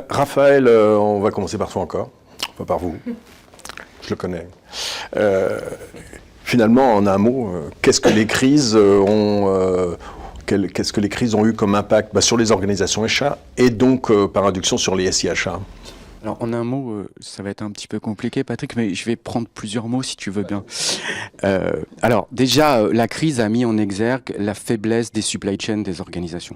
Raphaël, on va commencer par toi encore, pas par vous. Je le connais. Finalement, en un mot, qu'est-ce que les crises qu'est-ce que les crises ont eu comme impact sur les organisations achats et donc par induction sur les SI achats? Alors, en un mot, ça va être un petit peu compliqué, Patrick, mais je vais prendre plusieurs mots si tu veux bien. Alors, déjà, la crise a mis en exergue la faiblesse des supply chains des organisations.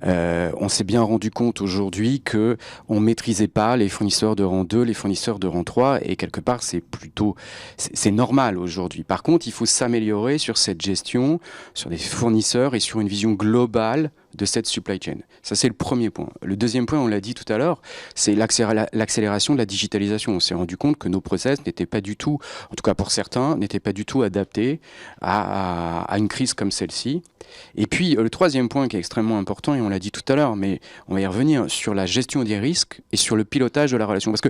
On s'est bien rendu compte aujourd'hui que on maîtrisait pas les fournisseurs de rang 2, les fournisseurs de rang 3, et quelque part, c'est normal aujourd'hui. Par contre, il faut s'améliorer sur cette gestion, sur les fournisseurs et sur une vision globale de cette supply chain. Ça, c'est le premier point. Le deuxième point, on l'a dit tout à l'heure, c'est l'accélération de la digitalisation. On s'est rendu compte que nos process n'étaient pas du tout, en tout cas pour certains, n'étaient pas du tout adaptés à une crise comme celle-ci. Et puis, le troisième point qui est extrêmement important, et on l'a dit tout à l'heure, mais on va y revenir, sur la gestion des risques et sur le pilotage de la relation. Parce que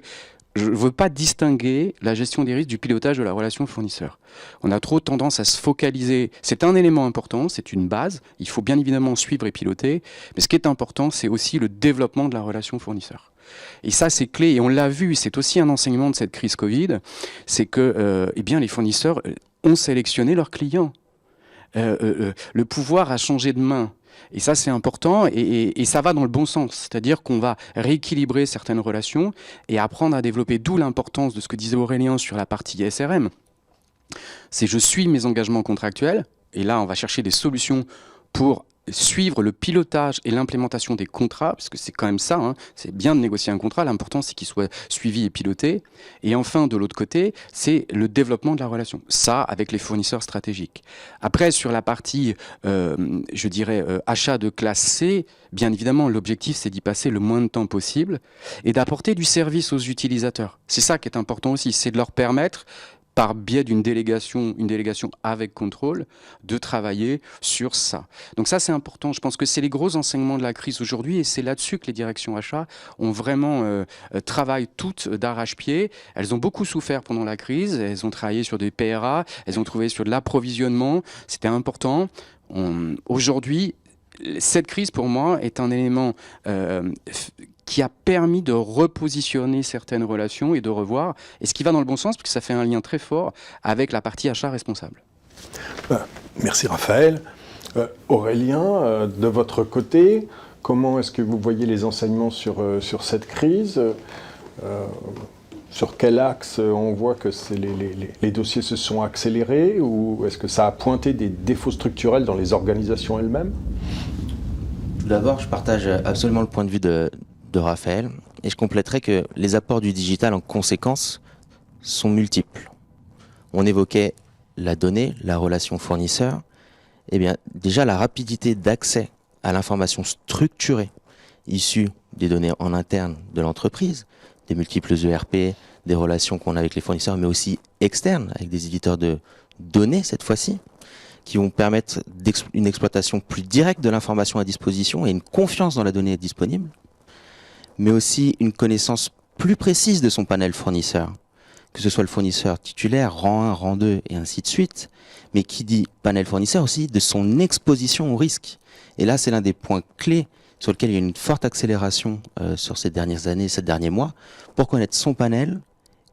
je ne veux pas distinguer la gestion des risques du pilotage de la relation fournisseur. On a trop tendance à se focaliser. C'est un élément important, c'est une base. Il faut bien évidemment suivre et piloter. Mais ce qui est important, c'est aussi le développement de la relation fournisseur. Et ça, c'est clé. Et on l'a vu, c'est aussi un enseignement de cette crise Covid. C'est que eh bien, les fournisseurs ont sélectionné leurs clients. Le pouvoir a changé de main. Et ça, c'est important et ça va dans le bon sens. C'est-à-dire qu'on va rééquilibrer certaines relations et apprendre à développer, d'où l'importance de ce que disait Aurélien sur la partie SRM. C'est je suis mes engagements contractuels et là, on va chercher des solutions pour suivre le pilotage et l'implémentation des contrats, parce que c'est quand même ça, hein, c'est bien de négocier un contrat, l'important c'est qu'il soit suivi et piloté. Et enfin, de l'autre côté, c'est le développement de la relation. Ça, avec les fournisseurs stratégiques. Après, sur la partie, je dirais, achat de classe C, bien évidemment, l'objectif c'est d'y passer le moins de temps possible et d'apporter du service aux utilisateurs. C'est ça qui est important aussi, c'est de leur permettre, par biais d'une délégation, une délégation avec contrôle, de travailler sur ça. Donc ça, c'est important. Je pense que c'est les gros enseignements de la crise aujourd'hui et c'est là-dessus que les directions achats ont vraiment travaillé toutes d'arrache-pied. Elles ont beaucoup souffert pendant la crise. Elles ont travaillé sur des PRA. Elles ont trouvé sur de l'approvisionnement. C'était important. Aujourd'hui, cette crise, pour moi, est un élément qui a permis de repositionner certaines relations et de revoir, et ce qui va dans le bon sens, parce que ça fait un lien très fort avec la partie achat responsable. Merci Raphaël. Aurélien, de votre côté, comment est-ce que vous voyez les enseignements sur cette crise? Sur quel axe on voit que les dossiers se sont accélérés, ou est-ce que ça a pointé des défauts structurels dans les organisations elles-mêmes? Tout d'abord, je partage absolument le point de vue de Raphaël, et je compléterai que les apports du digital en conséquence sont multiples. On évoquait la donnée, la relation fournisseur. Eh bien, déjà la rapidité d'accès à l'information structurée issue des données en interne de l'entreprise, des multiples ERP, des relations qu'on a avec les fournisseurs, mais aussi externes, avec des éditeurs de données cette fois-ci, qui vont permettre une exploitation plus directe de l'information à disposition et une confiance dans la donnée disponible, mais aussi une connaissance plus précise de son panel fournisseur, que ce soit le fournisseur titulaire, rang 1, rang 2 et ainsi de suite, mais qui dit panel fournisseur aussi de son exposition au risque. Et là, c'est l'un des points clés sur lequel il y a une forte accélération sur ces dernières années, ces derniers mois, pour connaître son panel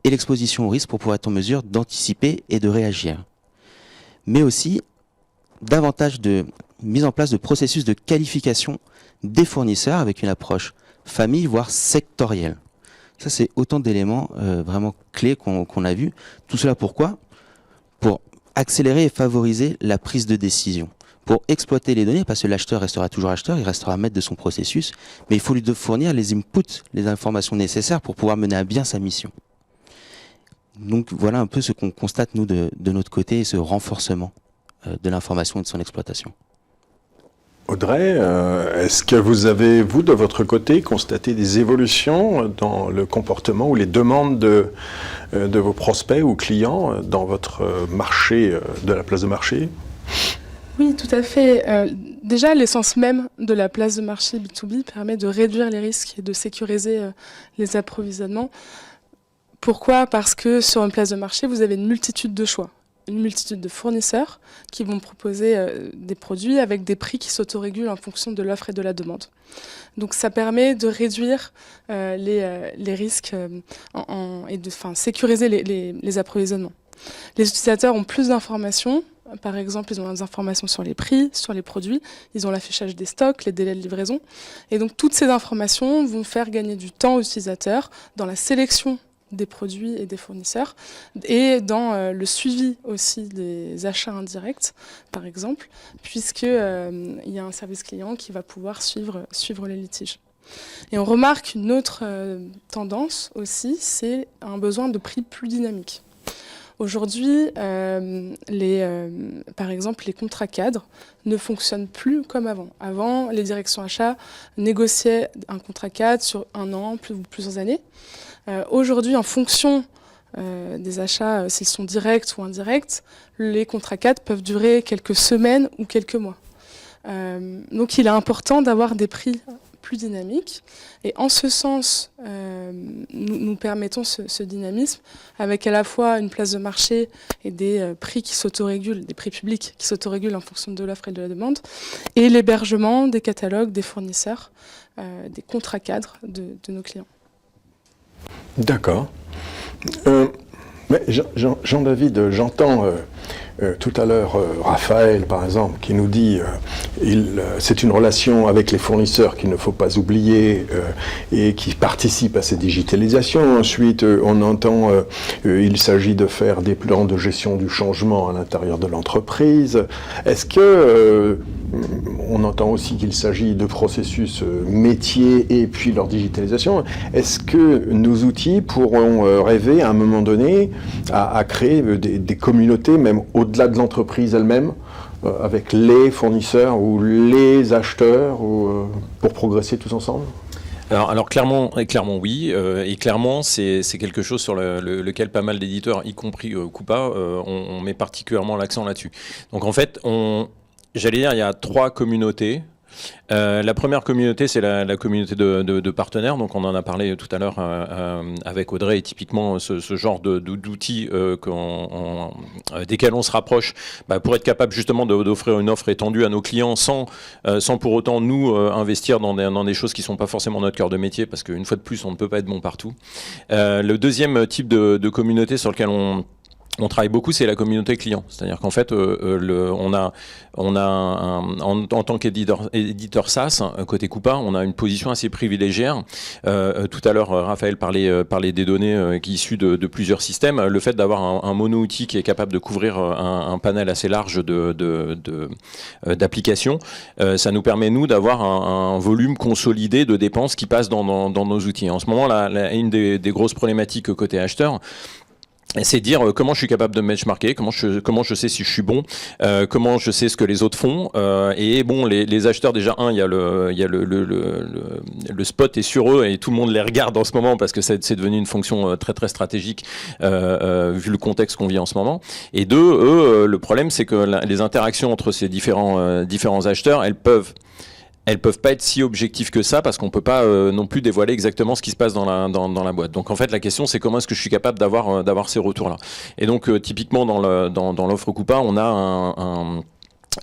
et l'exposition au risque pour pouvoir être en mesure d'anticiper et de réagir. Mais aussi davantage de mise en place de processus de qualification des fournisseurs avec une approche famille, voire sectorielle. Ça, c'est autant d'éléments vraiment clés qu'on a vus. Tout cela pourquoi? Pour accélérer et favoriser la prise de décision. Pour exploiter les données, parce que l'acheteur restera toujours acheteur, il restera maître de son processus, mais il faut lui fournir les inputs, les informations nécessaires pour pouvoir mener à bien sa mission. Donc voilà un peu ce qu'on constate, nous, de notre côté, ce renforcement de l'information et de son exploitation. Audrey, est-ce que vous avez, vous, de votre côté, constaté des évolutions dans le comportement ou les demandes de vos prospects ou clients dans votre marché, de la place de marché? Oui, tout à fait. Déjà, l'essence même de la place de marché B2B permet de réduire les risques et de sécuriser les approvisionnements. Pourquoi? Parce que sur une place de marché, vous avez une multitude de choix. une multitude de fournisseurs qui vont proposer des produits avec des prix qui s'autorégulent en fonction de l'offre et de la demande. Donc ça permet de réduire les risques et de sécuriser les approvisionnements. Les utilisateurs ont plus d'informations. Par exemple, ils ont des informations sur les prix, sur les produits, ils ont l'affichage des stocks, les délais de livraison. Et donc toutes ces informations vont faire gagner du temps aux utilisateurs dans la sélection des produits et des fournisseurs et dans le suivi aussi des achats indirects, par exemple, puisqu'il y a un service client qui va pouvoir suivre les litiges. Et on remarque une autre tendance aussi, c'est un besoin de prix plus dynamique. Aujourd'hui, par exemple, les contrats cadres ne fonctionnent plus comme avant. Avant, les directions achats négociaient un contrat cadre sur 1 an ou plusieurs années. Aujourd'hui, en fonction des achats, s'ils sont directs ou indirects, les contrats cadres peuvent durer quelques semaines ou quelques mois. Donc il est important d'avoir des prix plus dynamiques. Et en ce sens, nous permettons ce dynamisme avec à la fois une place de marché et des prix qui s'autorégulent, des prix publics qui s'autorégulent en fonction de l'offre et de la demande, et l'hébergement des catalogues, des fournisseurs, des contrats cadres de nos clients. D'accord. Mais Jean-David, j'entends tout à l'heure Raphaël, par exemple, qui nous dit c'est une relation avec les fournisseurs qu'il ne faut pas oublier et qui participe à cette digitalisation. Ensuite, on entend il s'agit de faire des plans de gestion du changement à l'intérieur de l'entreprise. Est-ce que on entend aussi qu'il s'agit de processus métiers et puis leur digitalisation. Est-ce que nos outils pourront rêver à un moment donné à créer des communautés, même au-delà de l'entreprise elle-même, avec les fournisseurs ou les acheteurs, pour progresser tous ensemble ? Alors clairement oui, et clairement c'est quelque chose sur lequel pas mal d'éditeurs, y compris Coupa, on met particulièrement l'accent là-dessus. Donc en fait, j'allais dire, il y a 3 communautés. La première communauté, c'est la communauté de partenaires. Donc, on en a parlé tout à l'heure avec Audrey. Et typiquement, ce genre d'outils desquels on se rapproche pour être capable justement d'offrir une offre étendue à nos clients sans pour autant nous investir dans des choses qui ne sont pas forcément notre cœur de métier, parce qu'une fois de plus, on ne peut pas être bon partout. Le deuxième type de communauté sur lequel on travaille beaucoup, c'est la communauté client. C'est-à-dire qu'en fait, on a en tant qu'éditeur SaaS, côté Coupa, on a une position assez privilégiée. Tout à l'heure, Raphaël parlait des données qui issues de plusieurs systèmes. Le fait d'avoir un mono-outil qui est capable de couvrir un panel assez large d'applications, ça nous permet, nous, d'avoir un volume consolidé de dépenses qui passent dans nos outils. En ce moment, une des grosses problématiques côté acheteur, c'est dire comment je suis capable de me benchmarker, comment je sais si je suis bon, comment je sais ce que les autres font. Et bon, les acheteurs, déjà, il y a le spot est sur eux et tout le monde les regarde en ce moment parce que c'est devenu une fonction très très stratégique vu le contexte qu'on vit en ce moment. Et 2, eux, le problème, c'est que les interactions entre ces différents acheteurs, elles peuvent pas être si objectives que ça, parce qu'on peut pas non plus dévoiler exactement ce qui se passe dans la boîte. Donc en fait, la question, c'est comment est-ce que je suis capable d'avoir ces retours-là. Et donc typiquement dans l'offre Coupa, on a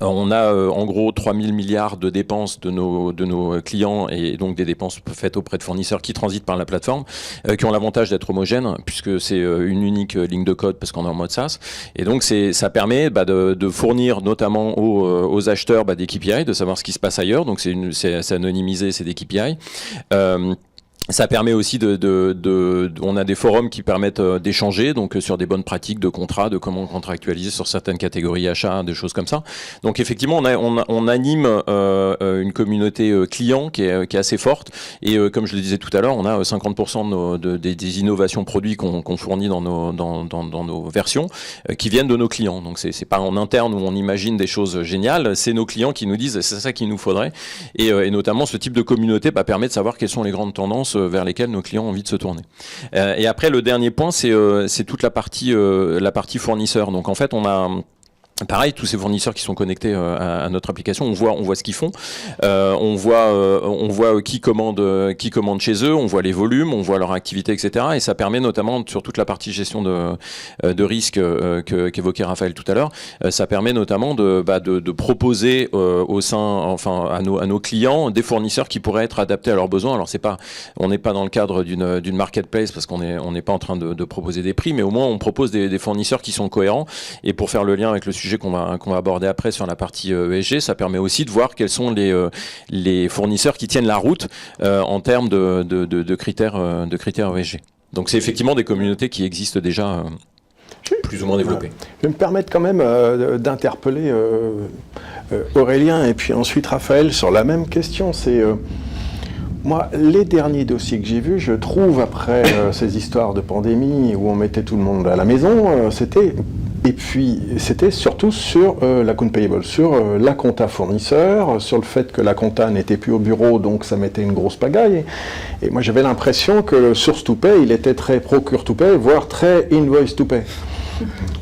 en gros 3000 milliards de dépenses de nos clients, et donc des dépenses faites auprès de fournisseurs qui transitent par la plateforme, qui ont l'avantage d'être homogènes puisque c'est une unique ligne de code parce qu'on est en mode SaaS. Et donc ça permet de fournir notamment aux acheteurs des KPI, de savoir ce qui se passe ailleurs. Donc c'est anonymisé, c'est des KPI. Ça permet aussi on a des forums qui permettent d'échanger, donc sur des bonnes pratiques de contrat, de comment contractualiser sur certaines catégories achats, des choses comme ça. Donc effectivement, on anime une communauté client qui est assez forte. Et comme je le disais tout à l'heure, on a 50% des innovations produits qu'on fournit dans nos versions qui viennent de nos clients. Donc c'est pas en interne où on imagine des choses géniales, c'est nos clients qui nous disent c'est ça qu'il nous faudrait. Et notamment ce type de communauté permet de savoir quelles sont les grandes tendances vers lesquels nos clients ont envie de se tourner. Et après, le dernier point, c'est toute la partie fournisseur. Donc en fait, on a Pareil, tous ces fournisseurs qui sont connectés à notre application, on voit ce qu'ils font, on voit qui commande chez eux, on voit les volumes, on voit leur activité, etc. Et ça permet notamment sur toute la partie gestion de risque qu'évoquait Raphaël tout à l'heure, ça permet notamment de proposer au sein, enfin à nos clients, des fournisseurs qui pourraient être adaptés à leurs besoins. Alors on n'est pas dans le cadre d'une marketplace parce qu'on n'est pas en train de proposer des prix, mais au moins on propose des fournisseurs qui sont cohérents. Et pour faire le lien avec le sujet qu'on va aborder après sur la partie ESG, ça permet aussi de voir quels sont les fournisseurs qui tiennent la route en termes de critères ESG. Donc c'est effectivement des communautés qui existent déjà plus ou moins développées. Je vais me permettre quand même d'interpeller Aurélien et puis ensuite Raphaël sur la même question. C'est moi, les derniers dossiers que j'ai vus, je trouve après ces histoires de pandémie où on mettait tout le monde à la maison, c'était surtout sur l'account payable, sur la compta fournisseur, sur le fait que la compta n'était plus au bureau, donc ça mettait une grosse pagaille. Et moi, j'avais l'impression que le source to pay, il était très procure to pay, voire très invoice to pay.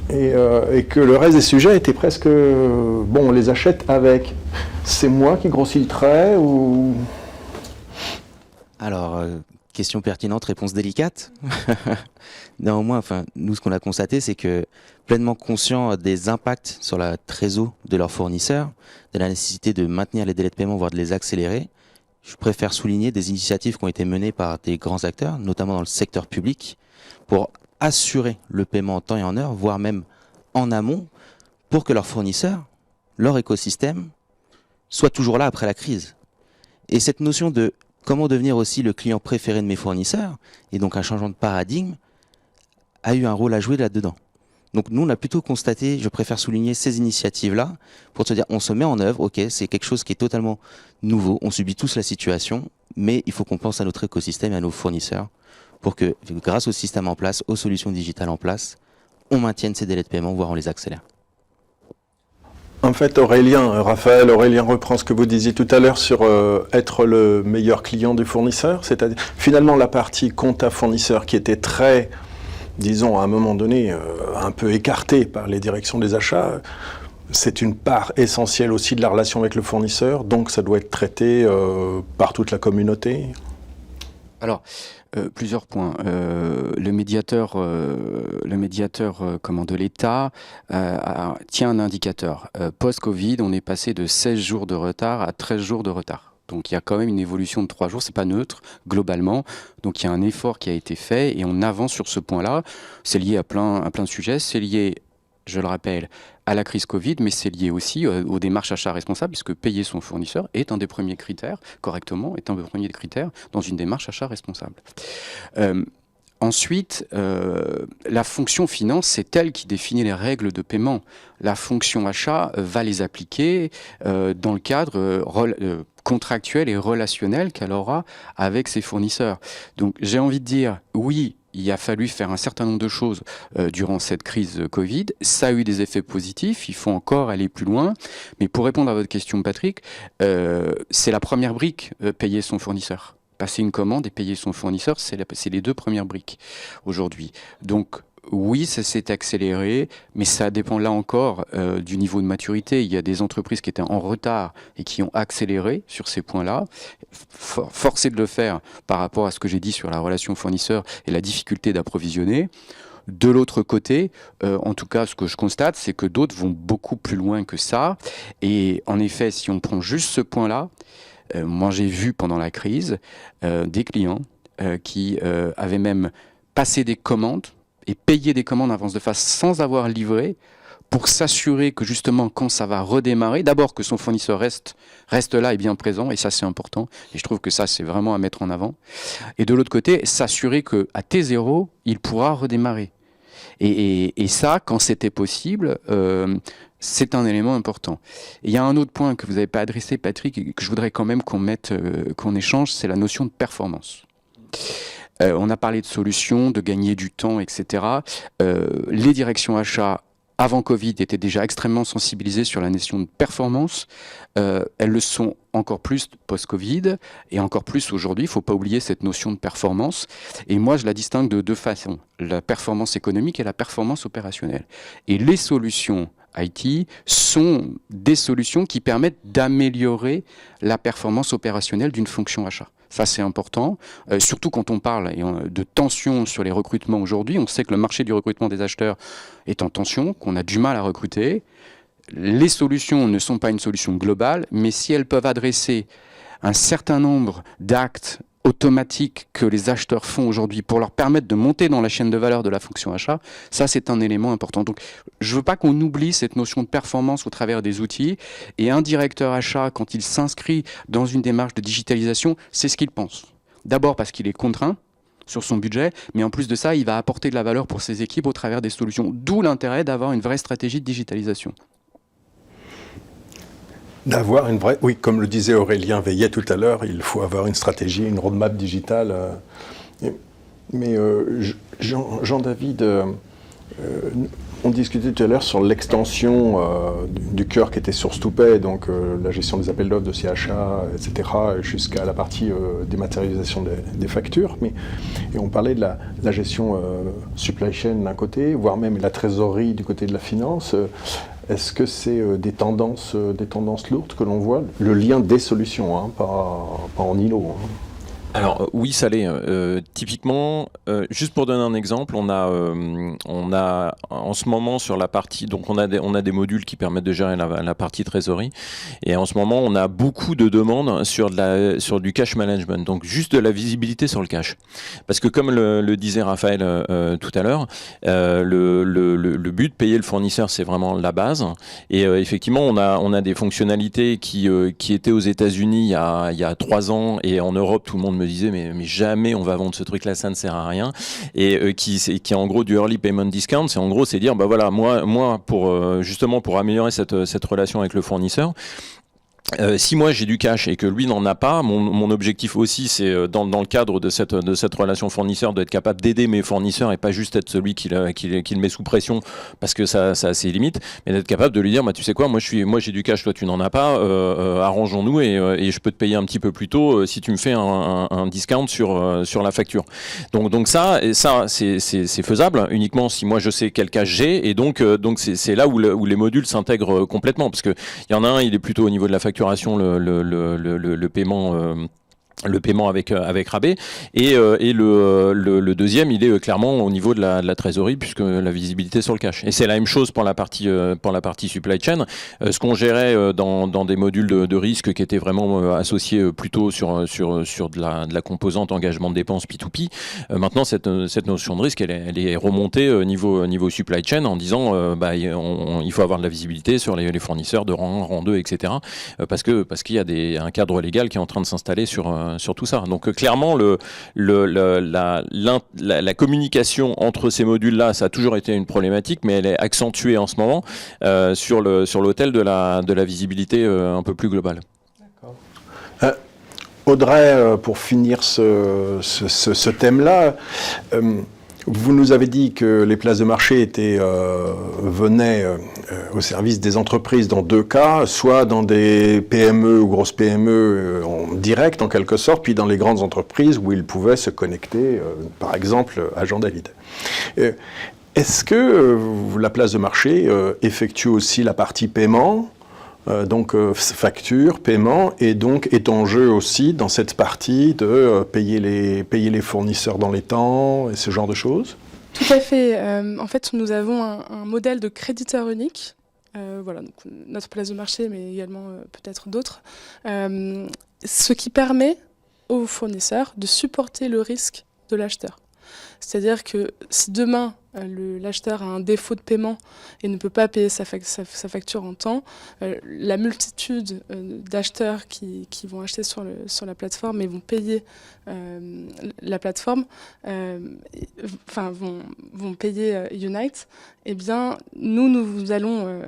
Et que le reste des sujets étaient presque, on les achète avec. C'est moi qui grossis le trait ou... Alors, question pertinente, réponse délicate. Néanmoins, nous, ce qu'on a constaté, c'est que pleinement conscients des impacts sur la trésor de leurs fournisseurs, de la nécessité de maintenir les délais de paiement, voire de les accélérer, je préfère souligner des initiatives qui ont été menées par des grands acteurs, notamment dans le secteur public, pour assurer le paiement en temps et en heure, voire même en amont, pour que leurs fournisseurs, leur écosystème, soient toujours là après la crise. Et cette notion de comment devenir aussi le client préféré de mes fournisseurs, et donc un changement de paradigme, a eu un rôle à jouer là-dedans. Donc nous, on a plutôt constaté, je préfère souligner ces initiatives-là, pour se dire, on se met en œuvre, ok, c'est quelque chose qui est totalement nouveau, on subit tous la situation, mais il faut qu'on pense à notre écosystème et à nos fournisseurs, pour que, grâce au système en place, aux solutions digitales en place, on maintienne ces délais de paiement, voire on les accélère. En fait, Raphaël reprend ce que vous disiez tout à l'heure sur être le meilleur client du fournisseur, c'est-à-dire finalement la partie compta fournisseur qui était très, disons à un moment donné, un peu écartée par les directions des achats, c'est une part essentielle aussi de la relation avec le fournisseur, donc ça doit être traité par toute la communauté. Alors, plusieurs points. Le médiateur de l'État tient un indicateur. Post-Covid, on est passé de 16 jours de retard à 13 jours de retard. Donc il y a quand même une évolution de 3 jours, c'est pas neutre globalement. Donc il y a un effort qui a été fait et on avance sur ce point-là. C'est lié à plein de sujets. C'est lié, je le rappelle, à la crise Covid, mais c'est lié aussi aux démarches achats responsables, puisque payer son fournisseur est un des premiers critères, correctement, est un des premiers critères dans une démarche achat responsable. Ensuite, la fonction finance, c'est elle qui définit les règles de paiement. La fonction achat va les appliquer dans le cadre contractuel et relationnel qu'elle aura avec ses fournisseurs. Donc j'ai envie de dire, oui, il a fallu faire un certain nombre de choses durant cette crise Covid. Ça a eu des effets positifs, il faut encore aller plus loin. Mais pour répondre à votre question, Patrick, c'est la première brique, payer son fournisseur. Passer une commande et payer son fournisseur, c'est les 2 premières briques aujourd'hui. Donc oui, ça s'est accéléré, mais ça dépend là encore du niveau de maturité. Il y a des entreprises qui étaient en retard et qui ont accéléré sur ces points-là. Forcé de le faire par rapport à ce que j'ai dit sur la relation fournisseur et la difficulté d'approvisionner. De l'autre côté, en tout cas, ce que je constate, c'est que d'autres vont beaucoup plus loin que ça. Et en effet, si on prend juste ce point-là, moi j'ai vu pendant la crise des clients qui avaient même passé des commandes et payé des commandes avance de phase sans avoir livré, pour s'assurer que justement quand ça va redémarrer, d'abord que son fournisseur reste là et bien présent, et ça c'est important, et je trouve que ça c'est vraiment à mettre en avant. Et de l'autre côté, s'assurer qu'à T0, il pourra redémarrer. Et ça, quand c'était possible, c'est un élément important. Et il y a un autre point que vous n'avez pas adressé, Patrick, et que je voudrais quand même qu'on échange, c'est la notion de performance. On a parlé de solutions, de gagner du temps, etc. Les directions achats, avant Covid, étaient déjà extrêmement sensibilisées sur la notion de performance. Elles le sont encore plus post-Covid et encore plus aujourd'hui. Il ne faut pas oublier cette notion de performance. Et moi, je la distingue de 2 façons. La performance économique et la performance opérationnelle. Et les solutions IT sont des solutions qui permettent d'améliorer la performance opérationnelle d'une fonction achat. Ça, c'est important, surtout quand on parle de tension sur les recrutements aujourd'hui. On sait que le marché du recrutement des acheteurs est en tension, qu'on a du mal à recruter. Les solutions ne sont pas une solution globale, mais si elles peuvent adresser un certain nombre d'actes automatiques que les acheteurs font aujourd'hui pour leur permettre de monter dans la chaîne de valeur de la fonction achat, ça c'est un élément important. Donc je ne veux pas qu'on oublie cette notion de performance au travers des outils, et un directeur achat, quand il s'inscrit dans une démarche de digitalisation, c'est ce qu'il pense. D'abord parce qu'il est contraint sur son budget, mais en plus de ça, il va apporter de la valeur pour ses équipes au travers des solutions, d'où l'intérêt d'avoir une vraie stratégie de digitalisation. D'avoir une vraie... Oui, comme le disait Aurélien Veillet tout à l'heure, il faut avoir une stratégie, une roadmap digitale. Mais Jean-David, on discutait tout à l'heure sur l'extension du cœur qui était Source to Pay, donc la gestion des appels d'offres de CHA, etc., jusqu'à la partie dématérialisation des factures. Et on parlait de la gestion supply chain d'un côté, voire même la trésorerie du côté de la finance. Est-ce que c'est des tendances lourdes que l'on voit? Le lien des solutions, hein, pas en îlot. Hein. Alors oui, ça l'est. Typiquement, juste pour donner un exemple, on a en ce moment sur la partie, donc on a des modules qui permettent de gérer la partie trésorerie, et en ce moment on a beaucoup de demandes sur du cash management, donc juste de la visibilité sur le cash, parce que comme le disait Raphaël tout à l'heure, le but de payer le fournisseur, c'est vraiment la base, et effectivement on a des fonctionnalités qui étaient aux États-Unis il y a 3 ans, et en Europe tout le monde me disait mais jamais on va vendre ce truc là, ça ne sert à rien, et qui est en gros du early payment discount. C'est en gros, c'est dire bah voilà, moi pour justement pour améliorer cette relation avec le fournisseur, si moi j'ai du cash et que lui n'en a pas, mon objectif aussi, c'est dans le cadre de cette relation fournisseur, d'être capable d'aider mes fournisseurs et pas juste être celui qui le met sous pression parce que ça a ses limites, mais d'être capable de lui dire bah tu sais quoi, moi j'ai du cash, toi tu n'en as pas, arrangeons-nous et je peux te payer un petit peu plus tôt si tu me fais un discount sur la facture. Donc ça c'est faisable uniquement si moi je sais quel cash j'ai, et donc c'est là où les modules s'intègrent complètement, parce que il y en a un, il est plutôt au niveau de la facturation, le paiement. Le paiement avec rabais, et le deuxième, il est clairement au niveau de la trésorerie, puisque la visibilité sur le cash. Et c'est la même chose pour la partie supply chain. Ce qu'on gérait dans des modules de risque qui étaient vraiment associés plutôt sur de la composante engagement de dépenses P2P. Maintenant, cette notion de risque, elle est remontée niveau supply chain en disant il faut avoir de la visibilité sur les fournisseurs de rang 1, rang 2, etc. Parce qu'il y a un cadre légal qui est en train de s'installer sur tout ça. Donc clairement, la communication entre ces modules-là, ça a toujours été une problématique, mais elle est accentuée en ce moment sur l'autel de la visibilité un peu plus globale. D'accord. Audrey, pour finir ce thème-là, vous nous avez dit que les places de marché venaient au service des entreprises dans 2 cas, soit dans des PME ou grosses PME en direct en quelque sorte, puis dans les grandes entreprises où ils pouvaient se connecter, par exemple à Jean-David. Est-ce que la place de marché effectue aussi la partie paiement, donc facture, paiement, et donc est en jeu aussi dans cette partie de payer les fournisseurs dans les temps et ce genre de choses? Tout à fait. En fait, nous avons un modèle de créditeur unique. Voilà, donc notre place de marché, mais également peut-être d'autres. Ce qui permet aux fournisseurs de supporter le risque de l'acheteur. C'est-à-dire que si demain, l'acheteur a un défaut de paiement et ne peut pas payer sa facture en temps, la multitude d'acheteurs qui vont acheter sur la plateforme et vont payer la plateforme, vont payer Unite, eh bien, nous allons,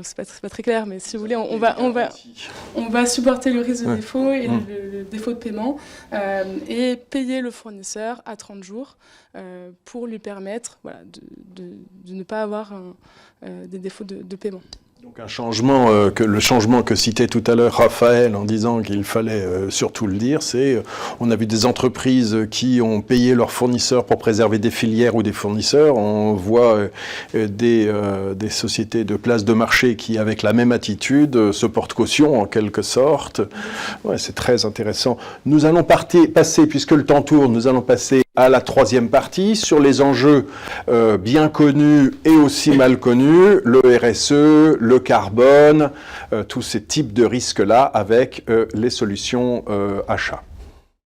c'est pas très clair, mais si vous voulez, on va supporter le risque de défaut et le défaut de paiement et payer le fournisseur à 30 jours pour lui permettre de ne pas avoir des défauts de paiement. Donc un changement, le changement que citait tout à l'heure Raphaël en disant qu'il fallait surtout le dire, c'est on a vu des entreprises qui ont payé leurs fournisseurs pour préserver des filières ou des fournisseurs. On voit des sociétés de place de marché qui, avec la même attitude, se portent caution en quelque sorte. Ouais, c'est très intéressant. Nous allons passer, puisque le temps tourne, nous allons passer à la troisième partie sur les enjeux bien connus et aussi mal connus, le RSE, le carbone, tous ces types de risques-là avec les solutions achats.